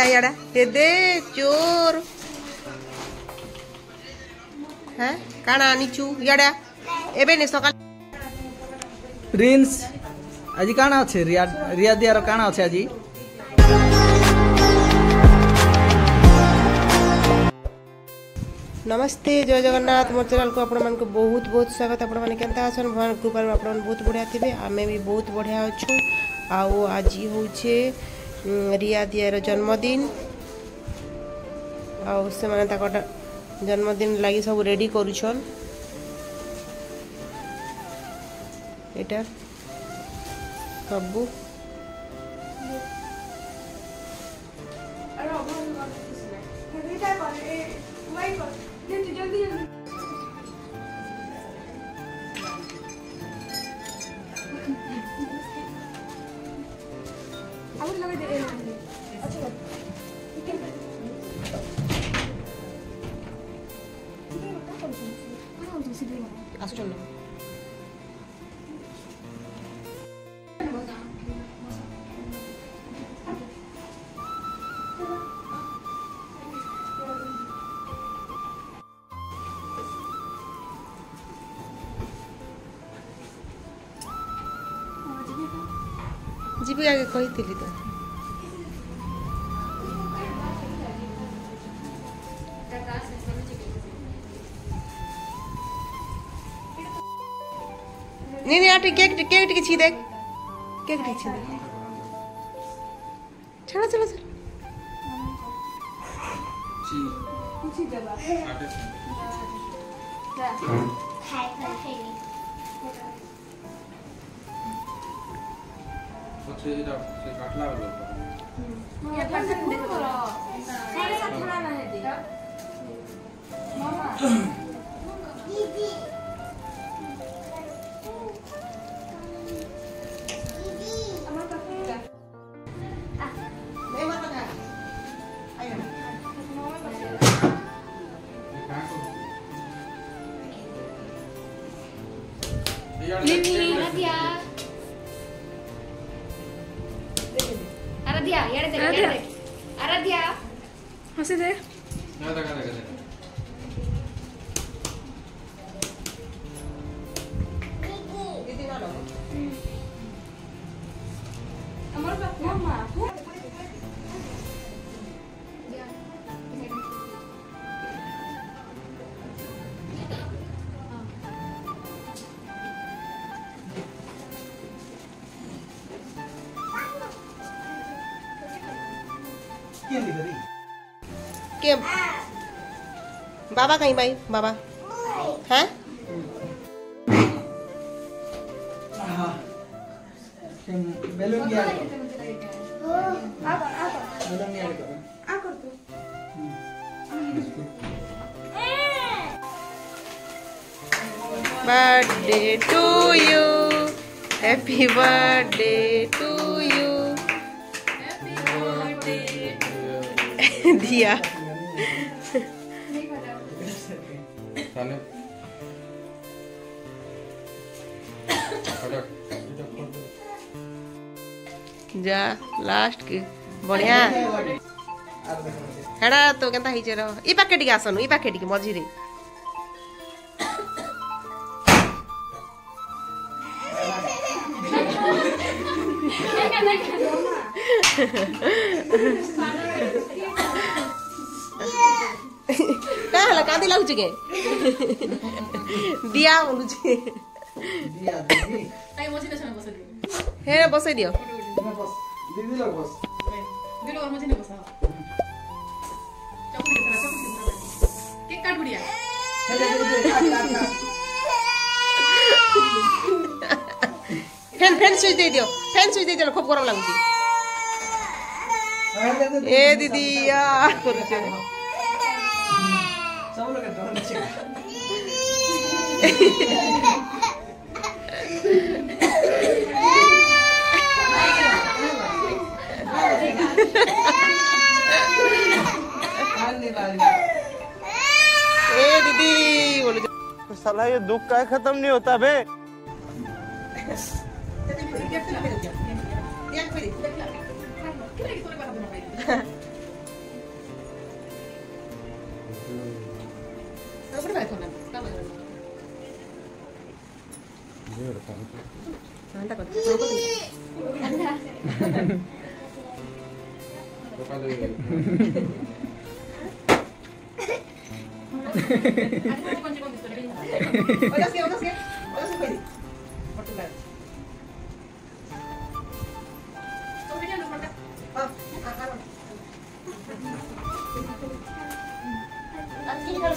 याड़ा दे दे चोर हैं काना आनीचू याड़ा एबे ने सकाल प्रिंस आज काना अच्छे रिया दियार काना अच्छे आज नमस्ते जय जगन्नाथ मोर चैनल को आपण को बहुत बहुत स्वागत। आपण माने केनता आछन भगवान कृपा रे आपण बहुत बढ़िया थिबे आमे भी बहुत बढ़िया अछु। आउ आज होचे रिया दियार जन्मदिन आउ से माने ताकटा जन्मदिन लागि सब रेडी करूछन। एटा सबु जीवी आगे कही तो नहीं नहीं आटे केक केक टिके छी देख केक टिके छी देख चलो चलो चलो छी देबा हाय हाय से काटला वाला ये पसंद देखो सारे साथ बनाना है दे मामा दीदी दीदी अमर पकड़ा नहीं मत खा आइए लिली आराध्या आराध्या यार देख आराध्या हंसी दे ना लगा लगा दीदी ना लो अमर पापा मामा के बाबा कहीं भाई बाबा हैं बेलून यार आ बेलून यार करो आ कर तू birthday to you happy birthday to you दिया साले जा लास्ट के बढ़िया हेड़ा तो केनता हिचे रहो ई पैकेट के आसनु ई पैकेट के मझी रे का हला कांदी लागु के दिया बोलु छे दिया दीदी ताई मछली छन बस दियो हे बसै दियो बस दीदी लोग बस दिलो और मछली बस चॉकलेट करा केक काट बढ़िया फैन स्विच दे दियो खूब गरम लागु ए दीदी यार करू छे सब लोग डर छे ए दीदी बोलो साला ये दुख का खत्म नहीं होता बे हेंता कर रोको ओला से कोई पटुला तो भी नहीं पड़ता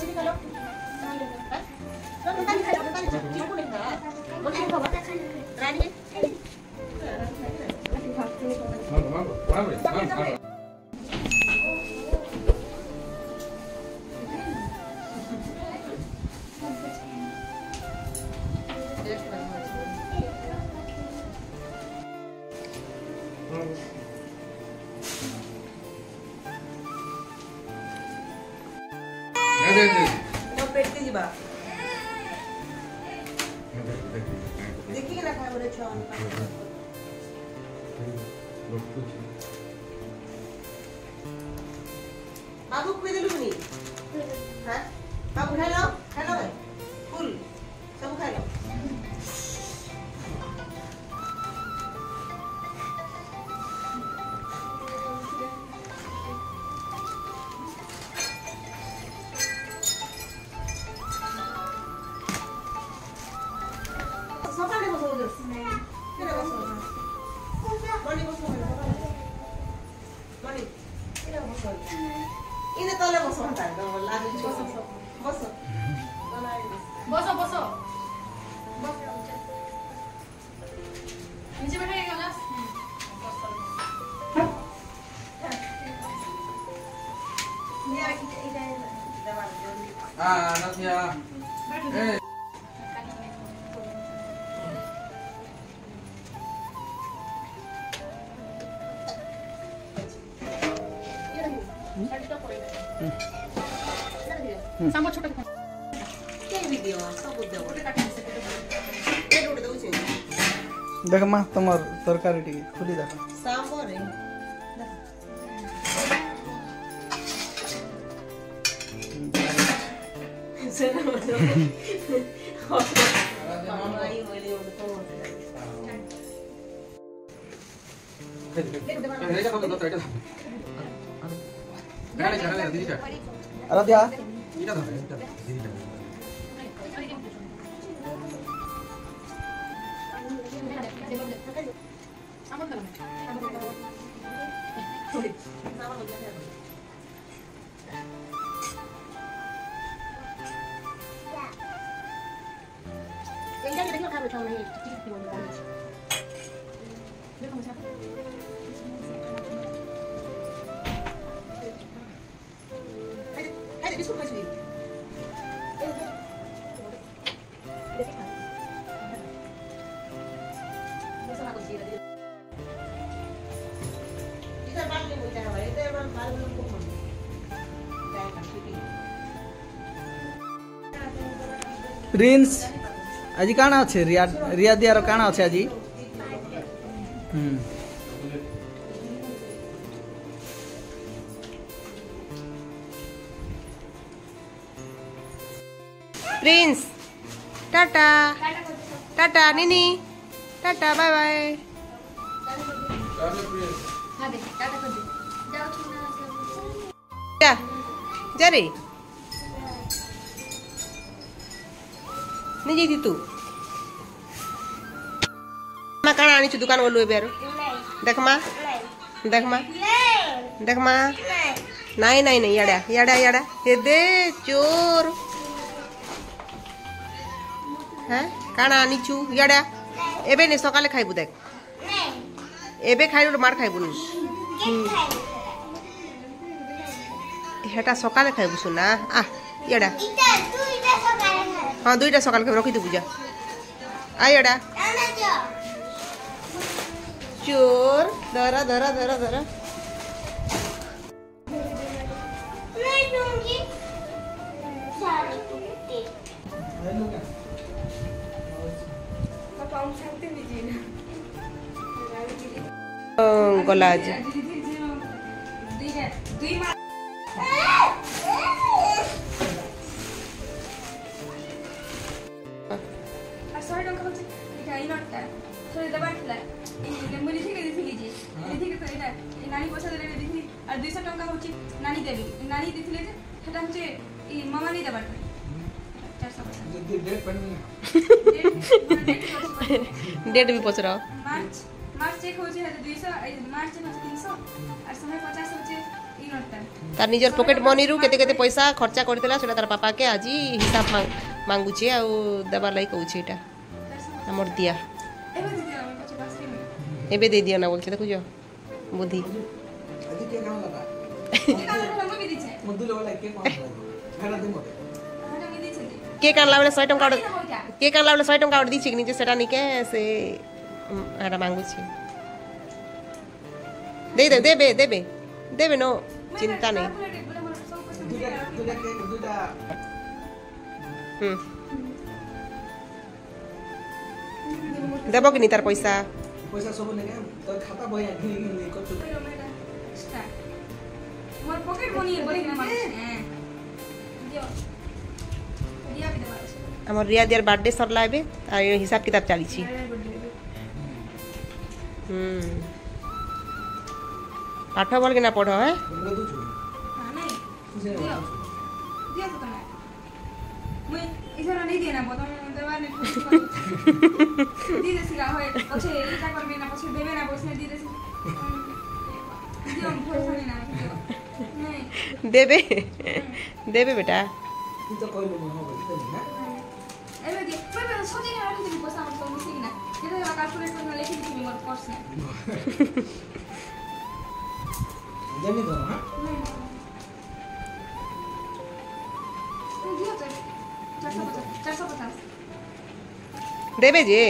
Sini kalau. Tadi cipu nih enggak? Mau cipu apa? Rani. Mau pergi juga. देखिए ना खाए बोले छौन बाबू कुछ दिलू नहीं हाँ बाबू खा लो फुल सब खा लो ini tole boso hantar dong lagi boso boso नीचे बैठेगा ना Nadia. सांबर छोटा क्या वीडियो सब दे छोटे काटने से ये रोड दो छे देख माँ तुम्हार तरकारी टी खुली देख सांबर है सेना मतलब आई बोले उनको आराध्या सांबर करो Yang jadi kita harus tahu nih, kita mau ngomong. देखो मुझे Ada bisu kasih. Bisa aku sih tadi. Kita balik mau cara apa? Itu emang balik belum kumpul. Kayak kasih. Prince आज काना अच्छे रिया दियार काना अच्छे आज प्रिंस टाटा टाटा निनी टाटा बाय बाय हाँ देख टाटा कर दे जाओ चुना जा जा रे नहीं जी तू मैं कहाँ आनी दुकान बोलू बेर देख माँ देख माँ देख माँ नहीं नहीं नहीं याड़ा याड़ा याड़ा ये दे चोर हैं कहाँ आनी चू याड़ा एबे नहीं सकाले खाइबू देख एबे खाइलु मार खाइबू हेटा सकाले खाइबू सुना आ याड़ा हाँ दुईटा सकाल के रखी दे पूजा आयड़ा चोर धरा धरा धरा धरा गलाज আর 100 টাকা হচ্ছে এটা এই নটটা সরে দেবার ଥିଲା লেম্বু লিখে দিଥିଲି যে লিখে তো এটা নানি পয়সা দেলে দিଥିଲି আর 200 টাকা হচ্ছে নানি দেবে নানি দিছিলে যে সেটা হচ্ছে এই মামা নেই দেবার 400 টাকা डेट भी पचराओ মার্চ মার্চ চেক হচ্ছে 200 এই মার্চ চেক হচ্ছে 300 আর 150 হচ্ছে এই নোটটা तार निजर पॉकेट मनी रु केते केते पैसा खर्चा करतेला सेटा तार पापा के आज हिसाब मांगुची आ देबार लाई कहूची एटा हमर दिया এবার দিদি আমার কাছে বাসকে নেই एबे दे दिया ना बोलछे देखो जो बुद्धि আজি কে কাম লাগা এই কারণে আমি দিছে মধু লগা কে কাম লাগা ফেরা দে মতে আমি দিছে केक आनला बेले 100 टका না হইতা केक आनला बेले 100 टका और दीछि कि निजे सेटा निके से एटा मांगुची दे दे देबे देबे देबे नो चिंता नहीं দুটা কে দুটা देबो कि नहीं तार पैसा পয়সা সব নেগে তো খাতা বই আনি নি কত মোর পকেট মনি বলি না মানে হ্যাঁ দিও দিয়া কি দেবা हमर रिया दियार बर्थडे सरला एबे आ हिसाब किताब चली छी पाठ बोल के ना पढ़ो है বলে দুছো হ্যাঁ নাই খুশি দিও দিও তো না মুই ইছরা নেই দিয়া না বতন দেবা নে দি দেছিলা হয় পছে এটা করবে না পছে দেবে না পছে দি দেছি দিও পয়সা নি না দিও নাই देबे देबे बेटा তুই তো কইলো মনে হবে তাই না এবে দি পয়সা সজি না রাখি দিবি পয়সা আমার তো মিসিং না যেটা ক্যালকুলেট করে লিখে দিবি মোর কোর্স না জানি তো হ্যাঁ দিও তো 450 देबे जे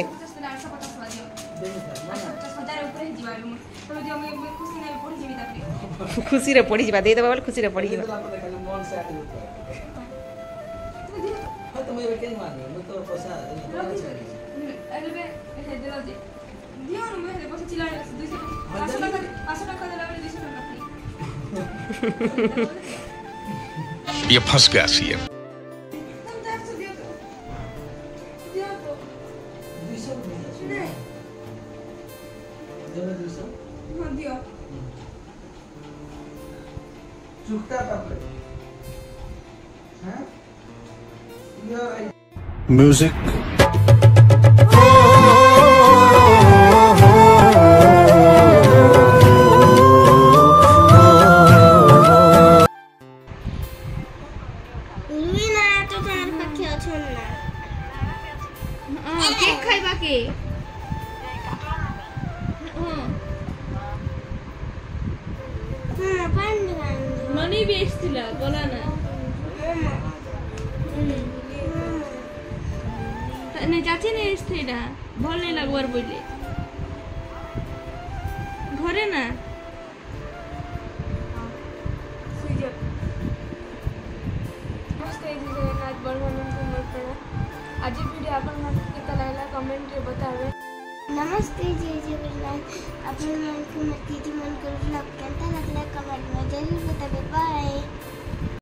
850 দিও জানি তো না 50,000 উপরে ଯିବା তো দিও আমি খুশি নাই পড়ি যাবি তারপরে खुशी रे पड़ी जीवा दे देबा बोले खुशी रे पड़ी जीवा তো আপনি খালি মন সে আতে দিতে তুমি দিও হয় তুমি এবে কেন মানে মু তো পয়সা এলবে হে দিলো যে দিও না মে পয়সা চিলাই 200 500 টাকা দিলে 200 টাকা ফ্রি ये फंस गया सी है तुम 400 দিও তো দিও তো 200 নাই দেবে 200 হ্যাঁ দিও চুক্তা তারপরে হ্যাঁ ইয়ার म्यूजिक লুইনা তো তোমার পাখি আছো না কেক খাইবা কে হ্যাঁ পান্ডি ননি বি এসেছিল বলা না না যাচ্ছে না এসছে এটা ভাল নাই লাগবার বইলে ঘরে না आज वीडियो अपन कितना लागला कमेंट रे बतावे नमस्ते जय जगन्नाथ अपन मन को मत दीदी मन को ब्लॉग कैसा लगला कमेंट में जरूर बताइए बाय।